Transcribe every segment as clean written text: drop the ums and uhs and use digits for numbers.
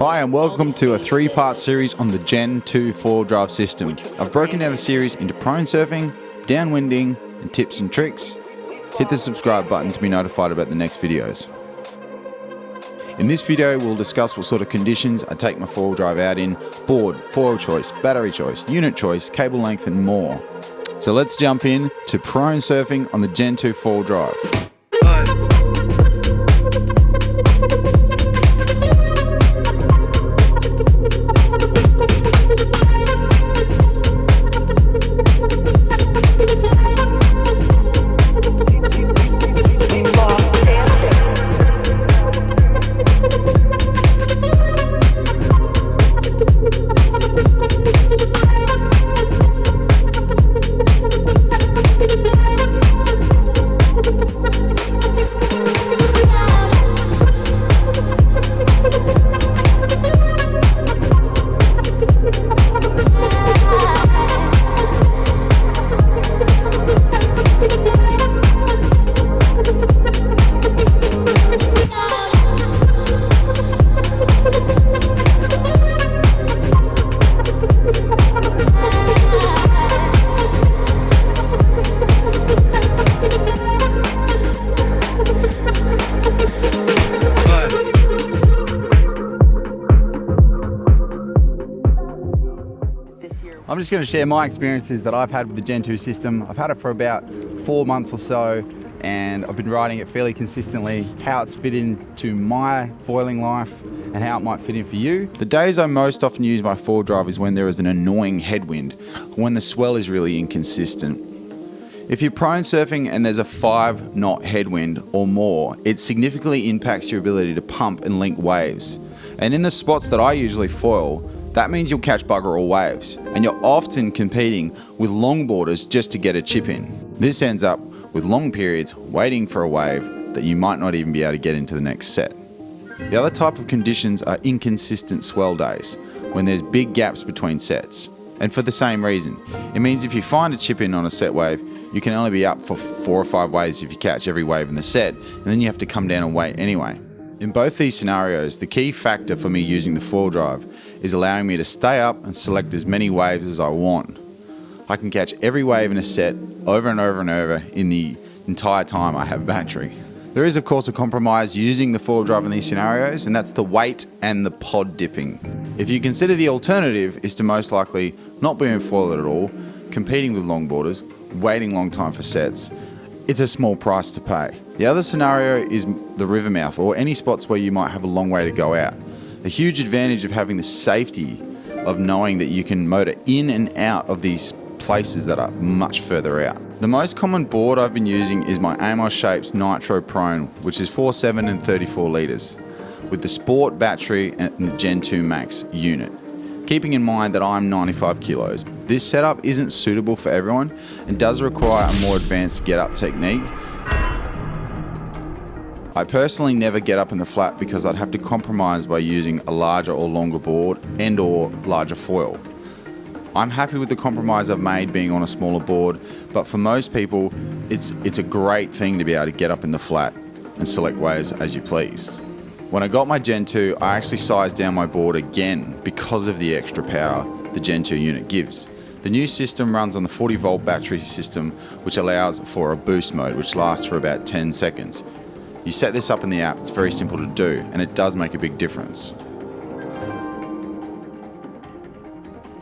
Hi and welcome to a 3-part series on the Gen2 FoilDrive system. I've broken down the series into prone surfing, downwinding and tips and tricks. Hit the subscribe button to be notified about the next videos. In this video we'll discuss what sort of conditions I take my FoilDrive out in, board, foil choice, battery choice, unit choice, cable length and more. So let's jump in to prone surfing on the Gen2 FoilDrive. I'm just going to share my experiences that I've had with the Gen2 system. I've had it for about 4 months or so and I've been riding it fairly consistently, how it's fit into my foiling life and how it might fit in for you. The days I most often use my FoilDrive is when there is an annoying headwind, or when the swell is really inconsistent. If you're prone surfing and there's a 5 knot headwind or more, it significantly impacts your ability to pump and link waves. And in the spots that I usually foil, that means you'll catch bugger all waves, and you're often competing with longboarders just to get a chip in. This ends up with long periods waiting for a wave that you might not even be able to get into the next set. The other type of conditions are inconsistent swell days, when there's big gaps between sets. And for the same reason, it means if you find a chip in on a set wave, you can only be up for 4 or 5 waves if you catch every wave in the set, and then you have to come down and wait anyway. In both these scenarios, the key factor for me using the FoilDrive is allowing me to stay up and select as many waves as I want. I can catch every wave in a set over and over and over in the entire time I have battery. There is of course a compromise using the FoilDrive in these scenarios, and that's the weight and the pod dipping. If you consider the alternative is to most likely not be in foil at all, competing with longboarders, waiting long time for sets, it's a small price to pay. The other scenario is the river mouth or any spots where you might have a long way to go out. A huge advantage of having the safety of knowing that you can motor in and out of these places that are much further out. The most common board I've been using is my Amos Shapes Nitro Prone, which is 4.7 and 34 litres, with the Sport battery and the Gen2 Max unit. Keeping in mind that I'm 95 kilos. This setup isn't suitable for everyone and does require a more advanced get-up technique. I personally never get up in the flat because I'd have to compromise by using a larger or longer board and or larger foil. I'm happy with the compromise I've made being on a smaller board, but for most people it's a great thing to be able to get up in the flat and select waves as you please. When I got my Gen2, I actually sized down my board again because of the extra power the Gen2 unit gives. The new system runs on the 40 volt battery system, which allows for a boost mode which lasts for about 10 seconds. You set this up in the app, it's very simple to do, and it does make a big difference.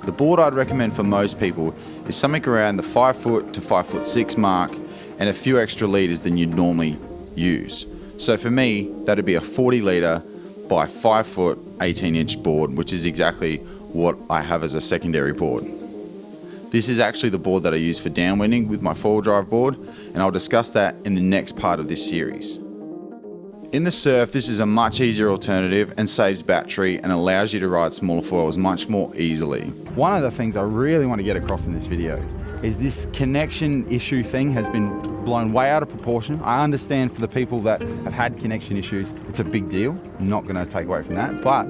The board I'd recommend for most people is something around the 5 foot to 5'6" mark and a few extra litres than you'd normally use. So for me, that'd be a 40 litre by 5 foot 18 inch board, which is exactly what I have as a secondary board. This is actually the board that I use for downwinding with my FoilDrive board, and I'll discuss that in the next part of this series. In the surf, this is a much easier alternative and saves battery and allows you to ride smaller foils much more easily. One of the things I really want to get across in this video is this connection issue thing has been blown way out of proportion. I understand for the people that have had connection issues, it's a big deal. I'm not going to take away from that, but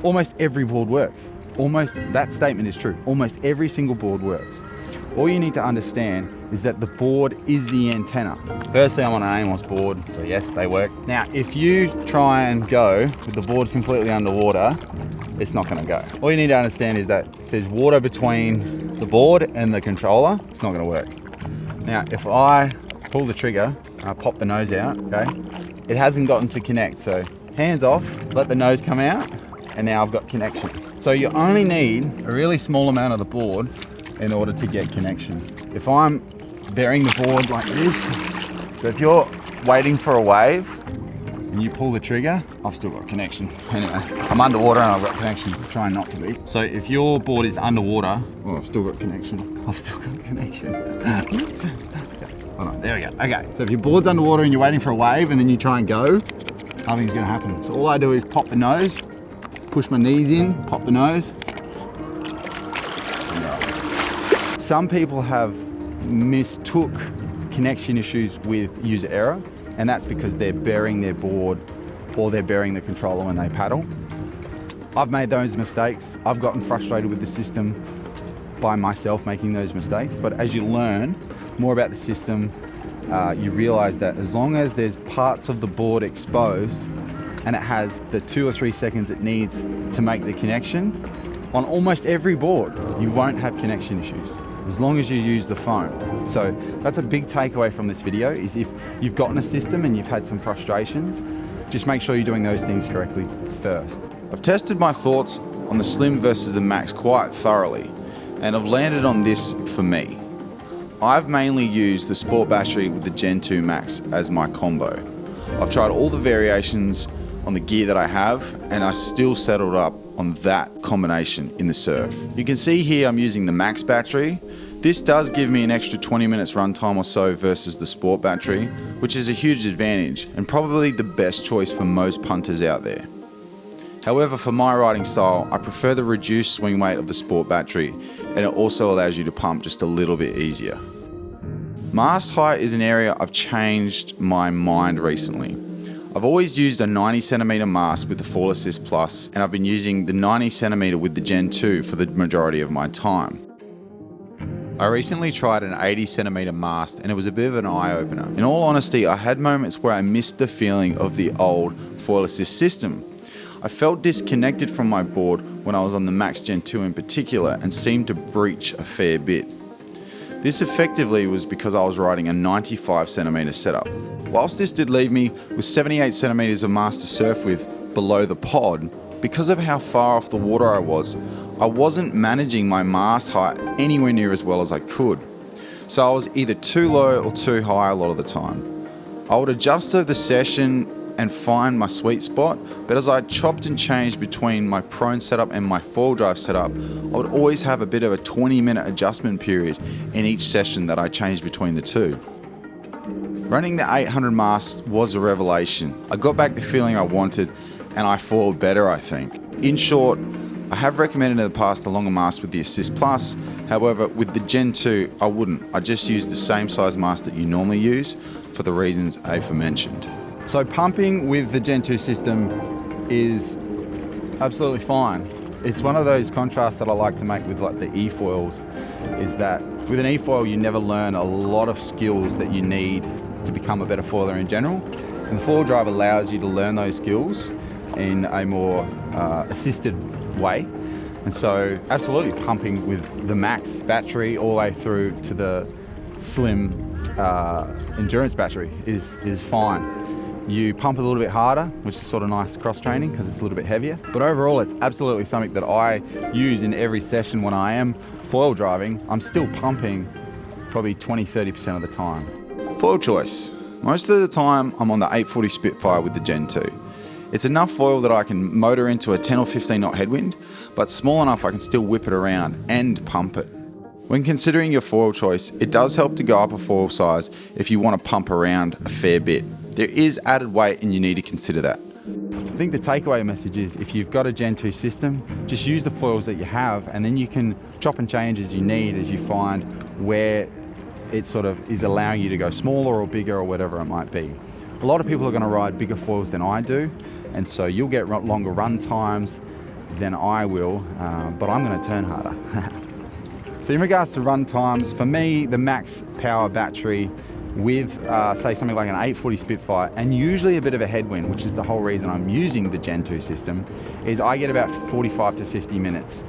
almost every board works. That statement is true. Almost every single board works. all you need to understand is that the board is the antenna. Firstly, I'm on an AMOS board, so yes, they work. Now, if you try and go with the board completely underwater, it's not gonna go. All you need to understand is that if there's water between the board and the controller, it's not gonna work. Now, if I pull the trigger, I pop the nose out, okay? It hasn't gotten to connect, so hands off, let the nose come out, and now I've got connection. So you only need a really small amount of the board in order to get connection. If I'm bearing the board like this, so if you're waiting for a wave and you pull the trigger, I've still got connection. Anyway, I'm underwater and I've got connection, trying not to be. So if your board is underwater, oh, I've still got connection. I've still got connection. Oops. Hold on, there we go. Okay, so if your board's underwater and you're waiting for a wave and then you try and go, nothing's gonna happen. So all I do is pop the nose, push my knees in, pop the nose. Some people have mistook connection issues with user error, and that's because they're bearing their board or they're bearing the controller when they paddle. I've made those mistakes. I've gotten frustrated with the system by myself making those mistakes, but as you learn more about the system, you realize that as long as there's parts of the board exposed and it has the 2 or 3 seconds it needs to make the connection, on almost every board, you won't have connection issues, as long as you use the phone. So that's a big takeaway from this video, is if you've gotten a system and you've had some frustrations, just make sure you're doing those things correctly first. I've tested my thoughts on the Slim versus the Max quite thoroughly, and I've landed on this for me. I've mainly used the Sport battery with the Gen 2 Max as my combo. I've tried all the variations on the gear that I have, and I still settled up on that combination in the surf. You can see here I'm using the Max battery. This does give me an extra 20 minutes runtime or so versus the Sport battery, which is a huge advantage and probably the best choice for most punters out there. However, for my riding style, I prefer the reduced swing weight of the Sport battery, and it also allows you to pump just a little bit easier. Mast height is an area I've changed my mind recently. I've always used a 90cm mast with the Fall Assist Plus, and I've been using the 90cm with the Gen 2 for the majority of my time. I recently tried an 80cm mast and it was a bit of an eye-opener. In all honesty, I had moments where I missed the feeling of the old Foil Assist system. I felt disconnected from my board when I was on the Max Gen 2 in particular, and seemed to breach a fair bit. This effectively was because I was riding a 95cm setup. Whilst this did leave me with 78cm of mast to surf with below the pod, because of how far off the water I wasn't managing my mast height anywhere near as well as I could. So I was either too low or too high a lot of the time. I would adjust over the session and find my sweet spot, but as I chopped and changed between my prone setup and my FoilDrive setup, I would always have a bit of a 20-minute adjustment period in each session that I changed between the two. Running the 800 mast was a revelation. I got back the feeling I wanted, and I foiled better, I think. In short, I have recommended in the past the longer mast with the Assist Plus. However, with the Gen 2, I wouldn't. I just use the same size mast that you normally use for the reasons aforementioned. So pumping with the Gen 2 system is absolutely fine. It's one of those contrasts that I like to make with like the e-foils, is that with an e-foil you never learn a lot of skills that you need to become a better foiler in general. And the FoilDrive allows you to learn those skills in a more assisted way. And so absolutely pumping with the Max battery all the way through to the Slim endurance battery is fine. You pump a little bit harder, which is sort of nice cross training because it's a little bit heavier. But overall, it's absolutely something that I use in every session when I am foil driving. I'm still pumping probably 20-30% of the time. Foil choice. Most of the time, I'm on the 840 Spitfire with the Gen 2. It's enough foil that I can motor into a 10 or 15 knot headwind, but small enough I can still whip it around and pump it. When considering your foil choice, it does help to go up a foil size if you want to pump around a fair bit. There is added weight and you need to consider that. I think the takeaway message is if you've got a Gen 2 system, just use the foils that you have, and then you can chop and change as you need, as you find where it sort of is allowing you to go smaller or bigger or whatever it might be. A lot of people are going to ride bigger foils than I do, and so you'll get longer run times than I will, but I'm going to turn harder. So in regards to run times, for me, the max power battery with say something like an 840 Spitfire and usually a bit of a headwind, which is the whole reason I'm using the Gen 2 system, is I get about 45 to 50 minutes.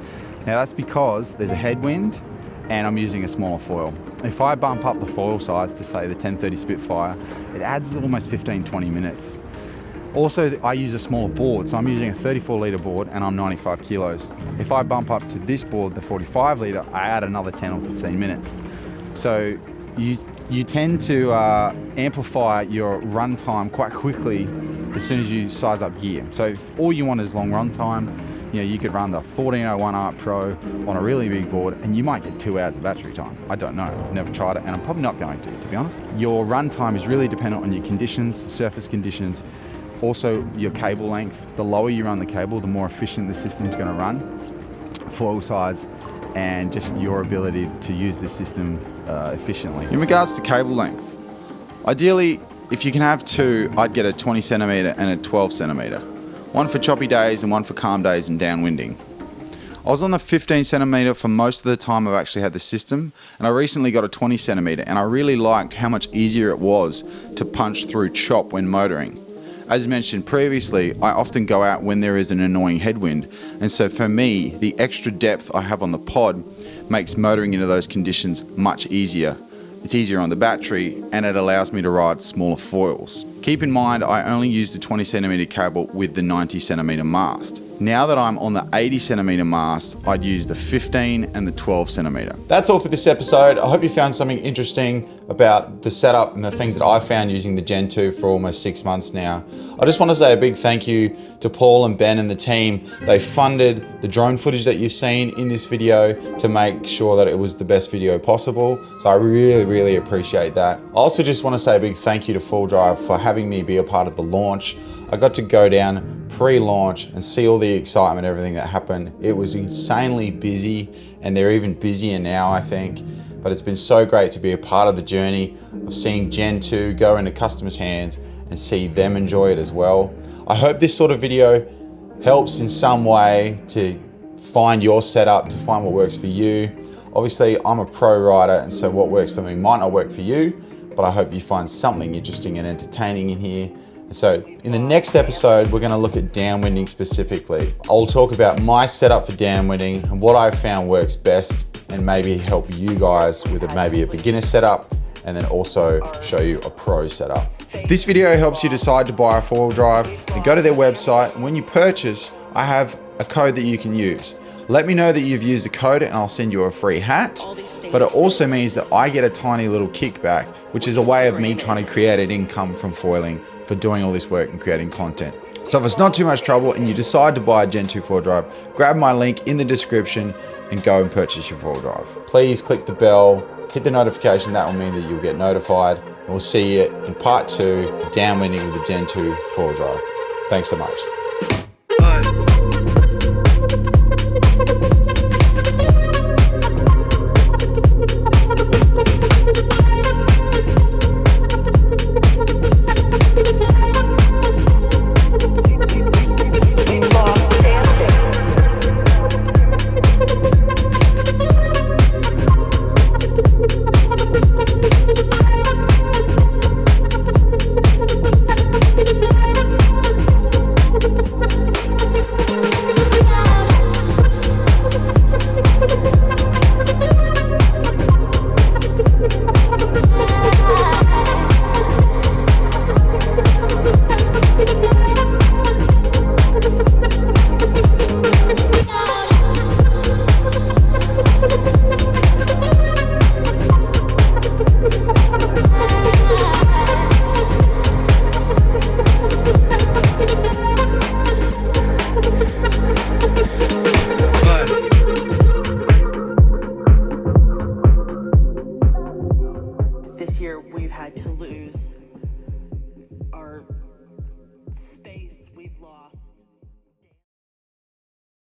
Now that's because there's a headwind and I'm using a smaller foil. If I bump up the foil size to say the 1030 Spitfire, it adds almost 15-20 minutes. Also, I use a smaller board, so I'm using a 34 litre board and I'm 95 kilos. If I bump up to this board, the 45 litre, I add another 10 or 15 minutes. So you tend to amplify your run time quite quickly as soon as you size up gear. So if all you want is long run time, you could run the 1401 Art Pro on a really big board and you might get 2 hours of battery time. I don't know, I've never tried it and I'm probably not going to be honest. Your run time is really dependent on your conditions, surface conditions, also your cable length. The lower you run the cable, the more efficient the system's going to run, foil size, and just your ability to use the system efficiently. In regards to cable length, ideally, if you can have two, I'd get a 20 centimeter and a 12 centimeter. One for choppy days and one for calm days and downwinding. I was on the 15 centimeter for most of the time I've actually had the system, and I recently got a 20 centimeter and I really liked how much easier it was to punch through chop when motoring. As mentioned previously, I often go out when there is an annoying headwind, and so for me, the extra depth I have on the pod makes motoring into those conditions much easier. It's easier on the battery and it allows me to ride smaller foils. Keep in mind, I only used the 20 centimeter cable with the 90 centimeter mast. Now that I'm on the 80 centimeter mast, I'd use the 15 and the 12 centimeter. That's all for this episode. I hope you found something interesting about the setup and the things that I found using the Gen 2 for almost 6 months now. I just want to say a big thank you to Paul and Ben and the team. They funded the drone footage that you've seen in this video to make sure that it was the best video possible. So I really appreciate that. I also just want to say a big thank you to FoilDrive for having me be a part of the launch. I got to go down pre-launch and see all the excitement, everything that happened. It was insanely busy and they're even busier now, I think. But it's been so great to be a part of the journey of seeing Gen 2 go into customers' hands and see them enjoy it as well. I hope this sort of video helps in some way to find your setup, to find what works for you. Obviously, I'm a pro rider, and so what works for me might not work for you, but I hope you find something interesting and entertaining in here. So in the next episode, we're going to look at downwinding specifically. I'll talk about my setup for downwinding and what I've found works best, and maybe help you guys with maybe a beginner setup, and then also show you a pro setup. This video helps you decide to buy a FoilDrive, and go to their website, and when you purchase, I have a code that you can use. Let me know that you've used the code and I'll send you a free hat, but it also means that I get a tiny little kickback, which is a way of me trying to create an income from foiling for doing all this work and creating content. So if it's not too much trouble and you decide to buy a Gen 2 FoilDrive, grab my link in the description and go and purchase your FoilDrive. Please click the bell, hit the notification, that will mean that you'll get notified, and we'll see you in part 2, downwinding with the Gen 2 FoilDrive. Thanks so much. This year we've had to lose